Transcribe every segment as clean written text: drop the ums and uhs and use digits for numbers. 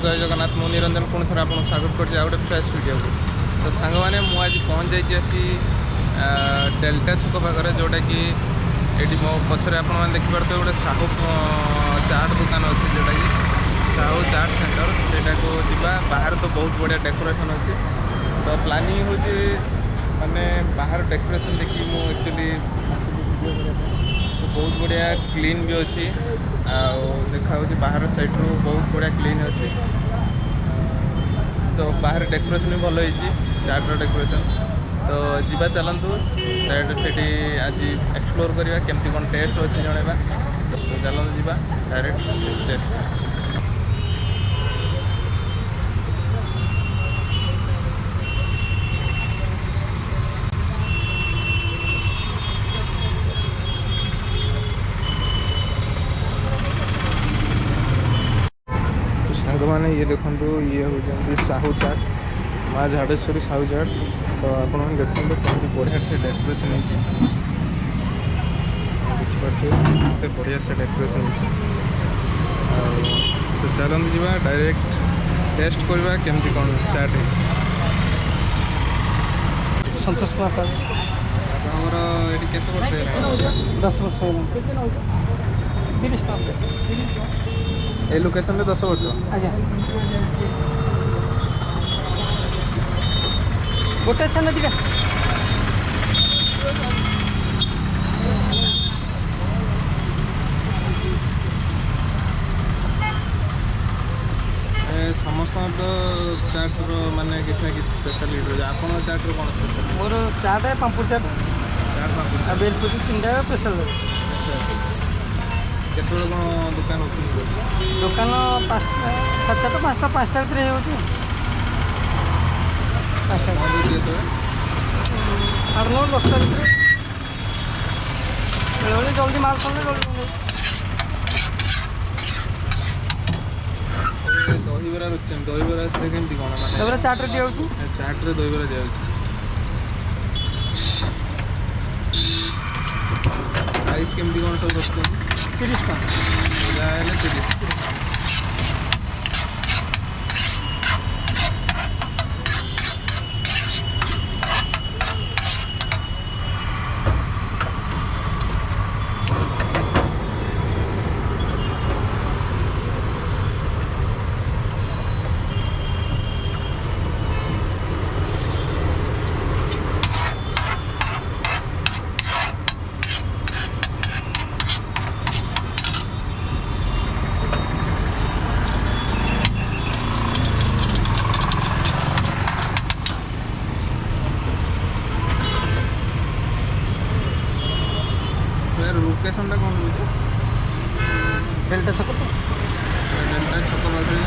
जय जगन्नाथ मु निरंजन पुणी थोड़ा आपको स्वागत कर गोटे फ्रेश वीडियो को। तो सांग मैंने मुझे पहुँच जाइए डेल्टा छक पाखे जोटा कि ये मो पचर आप देखिपे गोटे साहू चाट दुकान अच्छे जोटा कि साहू चाट सेंटर सेटा को जीवा बाहर तो बहुत बढ़िया डेकोरेशन अच्छे। तो प्लानिंग हूँ मैंने बाहर डेकोरेशन देखिए मुझे एक्चुअली तो बहुत बढ़िया क्लीन भी अच्छी देखा बाहर साइड रू बहुत बढ़िया क्लीन अच्छी। तो बाहर डेकोरेशन भी भल होती चार्टर डेकोरेशन। तो जीवा चलतु डायरेक्ट से आज एक्सप्लोर करवा केमती कौन टेस्ट अच्छी जनवा। तो चलतु जीवा डायरेक्ट टेस्ट। मैंने ये देखो ये हूँ साहू चाट माँ झाड़ेश्वरी साहू चाट। तो आप देखते कमी बढ़िया से डेकोरेशन देखिए बढ़िया से डेकोरेशन तो चलते जावा डायरेक्ट टेस्ट करवा केमती कौन चाट है। संतोष कुमार साहब आमर ये केत वर्ष 10 वर्ष 30 ए लोकेशन में 10 वर्ष आज्ञा गोटे छान दिखा समस्त तो चाट्र माने कितना कि स्पेशलिटी रही आप चाट्र कौन स्पेशल मोर चाट है पांपुर चाट चाट पापड़ बेलपुरी 3टा स्पेशल। अच्छा केत कौन दुकान दुकान 5टा 5टा 5टा भितर हो 5टा 9 10टा भितर बेले जल्दी माल सर जल्दी दहीबरा रुचन दहीबरा से केमती कौन माने चाट रे दिया चाट रे दहीबरा दिया प्राइस केमती कौन सब रखते 30 टका 30। लोकेशन टा कौन रोचे डेल्टा छक तो डेल्टा छक पाखे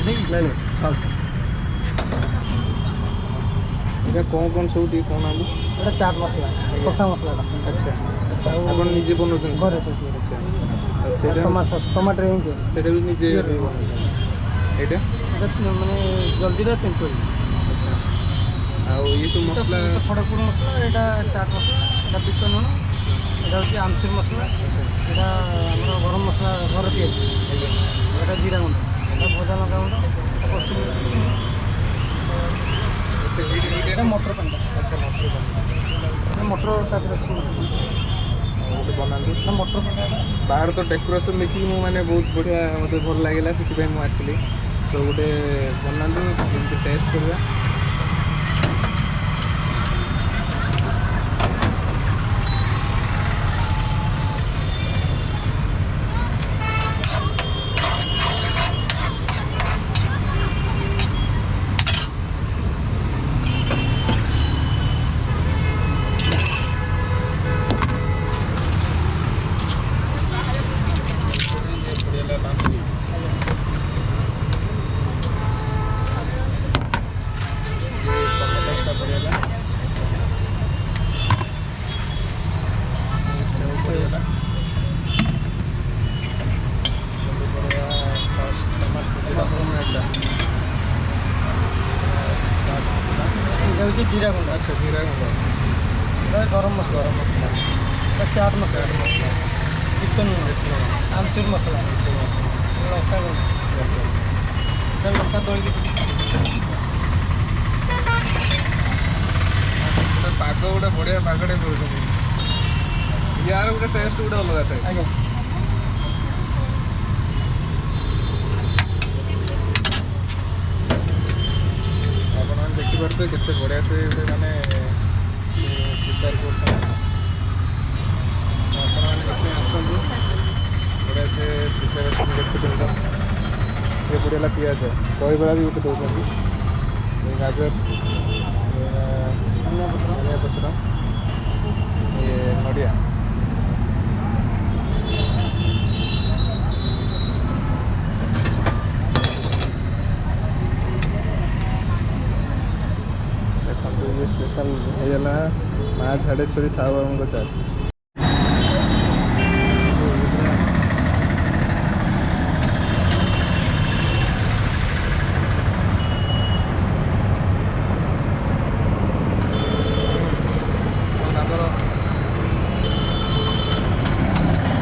नहीं सॉस এটা কোন ସବୁ ଟିକେ କହୁନାହାନ୍ତି এটা চাট মশলা কষা মশলাটা আচ্ছা ଆଉ ଆପଣ ନିଜେ ବନଉଛନ୍ତି ଘରେ ସବୁ ଆଚ୍ଛା ଆଉ ସେଇଟା ଟମାଟୋ ସସ୍ ଟମାଟୋ ହିଁ ତିଆରି ସେଇଟା ବି ନିଜେ ବନଉଛନ୍ତି ଏଇଟା এটা ମାନେ ଜଲ୍ଦିରେ ତେନ୍ତୁଳି ଆଚ୍ଛା ଆଉ ଇଏ ସବୁ ମସଲା ଖଡ଼ଗପୁର ମସଲା ଏଇଟା ଚାଟ୍ ମସଲା ଏଇଟା ବିଟ ଲୁଣ ଏଇଟା ହେଉଛି ଆମଚୁର ମସଲା ଏଇଟା ଆମର ଗରମ ମସଲା ଘର ତିଆରି ଏଇଟା ଜିରା ଗୁଣ୍ଡ ଏଇଟା ଭଜା ଲଙ୍କା ଗୁଣ୍ଡ କସ୍ତୁରୀ ଏଇଟା ମଟର ପାଣିଟା ଆଚ୍ଛା ମଟର ଏଇଟା ମଟର ତା ଦେହରେ ଅଛି ଗୋଟେ ବନାନ୍ତୁ ଏଇଟା ମଟର ପାଣିଟା ବାହାର ତ ଡେକୋରେସନ୍ ଦେଖିକି ମୁଁ ମାନେ ବହୁତ ବଢ଼ିଆ ମୋତେ ଭଲ ଲାଗିଲା ସେଥିପାଇଁ ମୁଁ ଆସିଲି ତ ଗୋଟେ ବନାନ୍ତୁ ଯେମିତି ଟେଷ୍ଟ କରିବା এটা হচ্ছে জিরা গুঁড়ো আচ্ছা জিরা গুঁড়ো এটা গরম মশলা এটা চাট মশলা বিট লুণ আমচুর মশলা লঙ্কা গুঁড়ো এটা লঙ্কা দଳି ପାଗ ଗୋଟେ ବଢ଼ିଆ ପାଗଟେ କରୁଛନ୍ତି ୟାର ଗୋଟେ ଟେଷ୍ଟ ଗୋଟେ ଅଲଗା ଥାଏ ଆଜ୍ଞା ଆପଣମାନେ ଦେଖିପାରୁଥିବେ କେତେ ବଢ଼ିଆ ସେ ଗୋଟେ ମାନେ ପ୍ରିପେୟାର କରୁଛନ୍ତି ଆପଣମାନେ ନିଶ୍ଚୟ ଆସନ୍ତୁ ବଢ଼ିଆ ସେ ପ୍ରିପାରେସନ୍ ଦେଖୁଛନ୍ତି ଇଏ ବଢ଼ିଆ ହେଲା ପିଆଜ ଦହିବରା ବି ଗୋଟେ ଦେଉଛନ୍ତି ଗାଜର ଧନିଆ ପତ୍ର ଇଏ ନଡ଼ିଆ ଦେଖନ୍ତୁ ଇଏ ସ୍ପେଶାଲ ହେଇଗଲା ମା ଝାଡ଼େଶ୍ୱରୀ ସାହୁବାବୁଙ୍କ ଚାଟ୍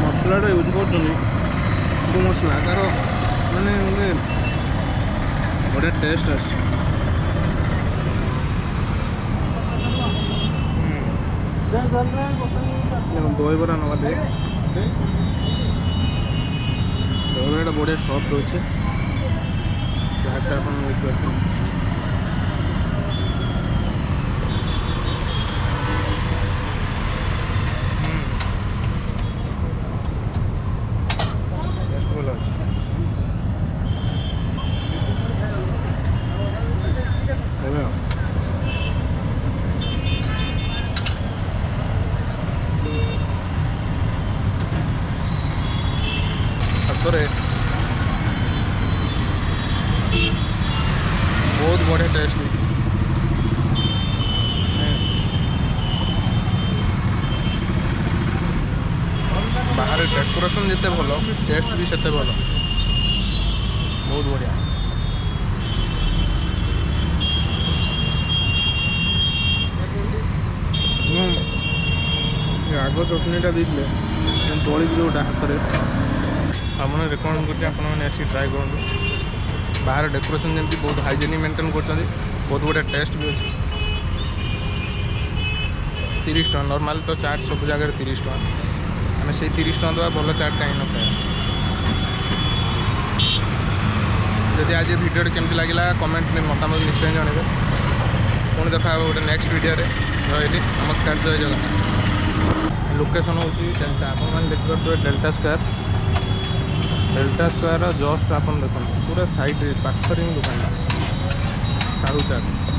ମସଲାଟା ୟୁଜ୍ କରୁଛନ୍ତି କେଉଁ ମସଲା ତାର ମାନେ ଗୋଟେ ବଢ଼ିଆ ଟେଷ୍ଟ ଆସୁଛି ଦହିବରା ନେବା ଟିକେ ଦହିବରାଟା ବଢ଼ିଆ ସଫ୍ଟ ଅଛି ଚାଟ୍ଟା ଆପଣ ଦେଖିପାରୁଛନ୍ତି ଟେଷ୍ଟ ଭଲ ଅଛି ଏବେ ହାତରେ ବହୁତ ବଢ଼ିଆ ଟେଷ୍ଟ ହେଇଛି ବାହାରେ ଡେକୋରେସନ୍ ଯେତେ ଭଲ ଟେଷ୍ଟ ବି ସେତେ ଭଲ ବହୁତ ବଢ଼ିଆ ଆଗ ଚଟଣିଟା ଦେଇଥିଲେ ଦଳିକି ଯେଉଁଟା ହାତରେ ଆପଣ ରେକମେଣ୍ଡ କରୁଛି ଆପଣମାନେ ଆସିକି ଟ୍ରାଏ କରନ୍ତୁ ବାହାରେ ଡେକୋରେସନ୍ ଯେମିତି ବହୁତ ହାଇଜେନିକ୍ ମେଣ୍ଟେନ୍ କରୁଛନ୍ତି ବହୁତ ବଢ଼ିଆ ଟେଷ୍ଟ ବି ଅଛି 30 ଟଙ୍କା ନର୍ମାଲ୍ ତ ଚାଟ୍ ସବୁ ଜାଗାରେ 30 ଟଙ୍କା ଆମେ ସେଇ 30 ଟଙ୍କା ଦେବା ଭଲ ଚାଟ୍ କାହିଁ ନ ଖାଇବା ଯଦି ଆଜି ଭିଡ଼ିଓଟି କେମିତି ଲାଗିଲା କମେଣ୍ଟରେ ମତାମତ ନିଶ୍ଚୟ ଜଣାଇବେ ପୁଣି ଦେଖା ହେବ ଗୋଟେ ନେକ୍ସଟ ଭିଡ଼ିଓରେ ରହିଲି ନମସ୍କାର ଜୟ ଜଗନ୍ନାଥ ଲୋକେସନ୍ ହେଉଛି ଡେଲ୍ଟା ଆପଣମାନେ ଦେଖିପାରୁଥିବେ ଡେଲ୍ଟା ସ୍କୋୟାର ଜଷ୍ଟ ଆପଣ ଦେଖନ୍ତୁ ପୁରା ସାଇଡ଼୍ରେ ପାଖରେ ହିଁ ଦୋକାନଟା ସାହୁ ଚାଟ୍